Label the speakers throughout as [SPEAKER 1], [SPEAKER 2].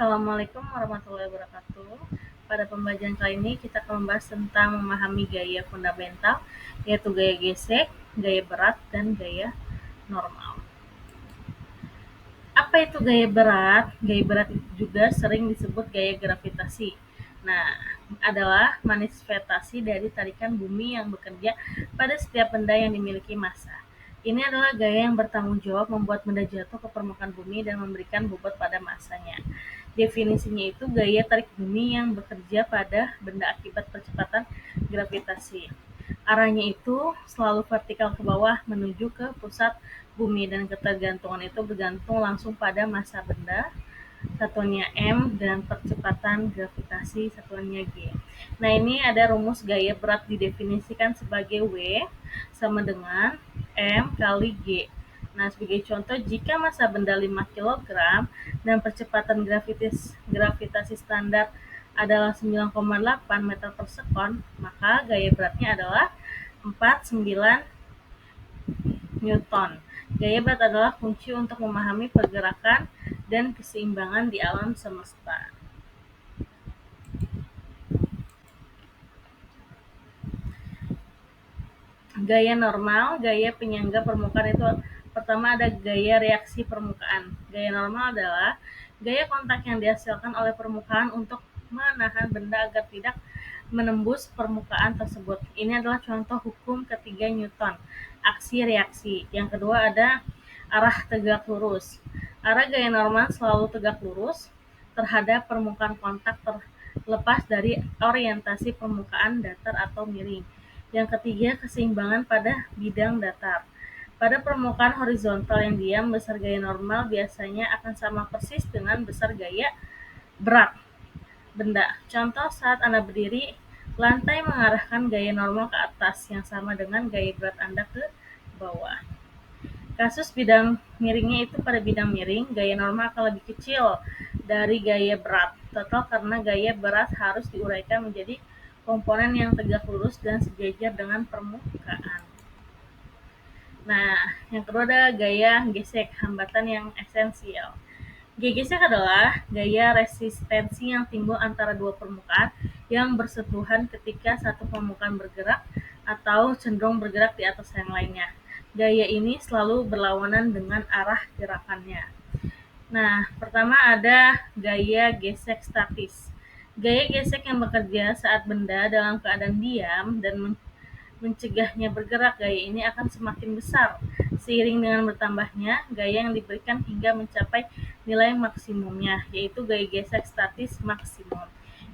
[SPEAKER 1] Assalamualaikum warahmatullahi wabarakatuh. Pada pembelajaran kali ini kita akan membahas tentang memahami gaya fundamental, yaitu gaya gesek, gaya berat, dan gaya normal. Apa itu gaya berat? Gaya berat itu juga sering disebut gaya gravitasi. Nah, adalah manifestasi dari tarikan bumi yang bekerja pada setiap benda yang dimiliki massa. Ini adalah gaya yang bertanggung jawab membuat benda jatuh ke permukaan bumi dan memberikan bobot pada massanya. Definisinya itu gaya tarik bumi yang bekerja pada benda akibat percepatan gravitasi. Arahnya itu selalu vertikal ke bawah menuju ke pusat bumi dan ketergantungan itu bergantung langsung pada massa benda, satuannya M, dan percepatan gravitasi, satuannya G. Nah, ini ada rumus gaya berat didefinisikan sebagai W sama dengan M kali G. Nah, sebagai contoh, jika massa benda 5 kg dan percepatan gravitasi standar adalah 9,8 meter per sekon, maka gaya beratnya adalah 49 Newton. Gaya berat adalah kunci untuk memahami pergerakan dan keseimbangan di alam semesta. Gaya normal, gaya penyangga permukaan itu pertama ada gaya reaksi permukaan. Gaya normal adalah gaya kontak yang dihasilkan oleh permukaan untuk menahan benda agar tidak menembus permukaan tersebut. Ini adalah contoh hukum ketiga Newton, aksi reaksi. Yang kedua ada arah tegak lurus. Arah gaya normal selalu tegak lurus terhadap permukaan kontak terlepas dari orientasi permukaan datar atau miring. Yang ketiga, keseimbangan pada bidang datar. Pada permukaan horizontal yang diam, besar gaya normal biasanya akan sama persis dengan besar gaya berat benda. Contoh, saat Anda berdiri, lantai mengarahkan gaya normal ke atas yang sama dengan gaya berat Anda ke bawah. Kasus bidang miringnya itu pada bidang miring, gaya normal akan lebih kecil dari gaya berat total karena gaya berat harus diuraikan menjadi komponen yang tegak lurus dan sejajar dengan permukaan. Nah, yang kedua ada gaya gesek, hambatan yang esensial. Gaya gesek adalah gaya resistensi yang timbul antara dua permukaan yang bersentuhan ketika satu permukaan bergerak atau cenderung bergerak di atas yang lainnya. Gaya ini selalu berlawanan dengan arah gerakannya. Nah, pertama ada gaya gesek statis. Gaya gesek yang bekerja saat benda dalam keadaan diam dan mencegahnya bergerak. Gaya ini akan semakin besar seiring dengan bertambahnya gaya yang diberikan hingga mencapai nilai maksimumnya, yaitu gaya gesek statis maksimum.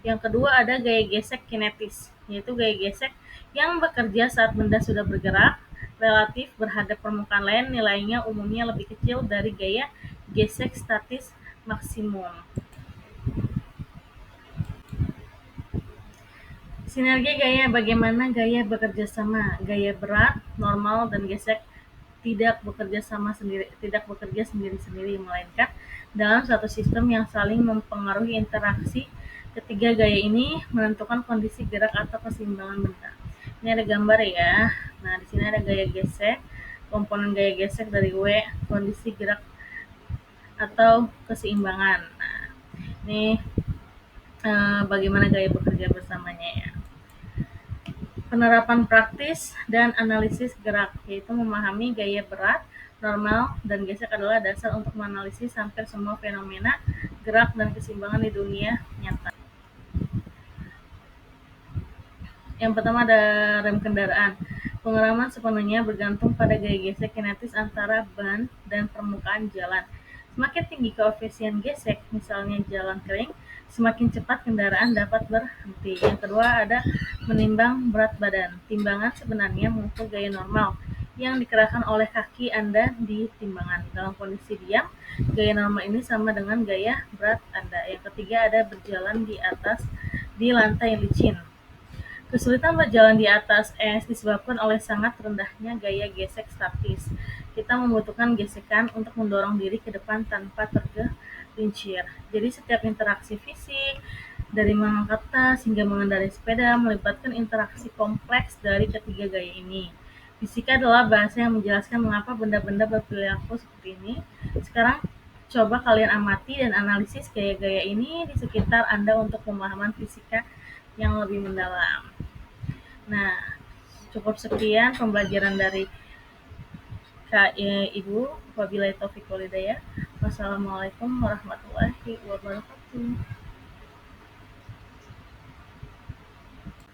[SPEAKER 1] Yang kedua ada gaya gesek kinetis, yaitu gaya gesek yang bekerja saat benda sudah bergerak relatif berhadap permukaan lain, nilainya umumnya lebih kecil dari gaya gesek statis maksimum. Sinergi gaya, bagaimana gaya bekerja sama. Gaya berat, normal, dan gesek tidak bekerja sendiri-sendiri, melainkan dalam satu sistem yang saling mempengaruhi. Interaksi ketiga gaya ini menentukan kondisi gerak atau keseimbangan benda. Ini ada gambar ya. Nah, di sini ada gaya gesek, komponen gaya gesek dari W, kondisi gerak atau keseimbangan. Nah, ini bagaimana gaya bekerja bersamanya ya. Penerapan praktis dan analisis gerak, yaitu memahami gaya berat, normal, dan gesek adalah dasar untuk menganalisis hampir semua fenomena gerak dan keseimbangan di dunia nyata. Yang pertama ada rem kendaraan. Pengereman sepenuhnya bergantung pada gaya gesek kinetis antara ban dan permukaan jalan. Semakin tinggi koefisien gesek, misalnya jalan kering, semakin cepat kendaraan dapat berhenti. Yang kedua ada menimbang berat badan. Timbangan sebenarnya mengukur gaya normal yang dikerahkan oleh kaki Anda di timbangan. Dalam kondisi diam, gaya normal ini sama dengan gaya berat Anda. Yang ketiga ada berjalan di lantai licin. Kesulitan berjalan di atas es disebabkan oleh sangat rendahnya gaya gesek statis. Kita membutuhkan gesekan untuk mendorong diri ke depan tanpa tergelincir. Jadi setiap interaksi fisik, dari mengangkat tas hingga mengendarai sepeda, melibatkan interaksi kompleks dari ketiga gaya ini. Fisika adalah bahasa yang menjelaskan mengapa benda-benda berperilaku seperti ini. Sekarang Coba kalian amati dan analisis gaya-gaya ini di sekitar Anda untuk pemahaman fisika yang lebih mendalam. Nah, cukup sekian pembelajaran dari Kak Ibu. Wabillahi taufiq walhidayah. Wassalamualaikum warahmatullahi wabarakatuh.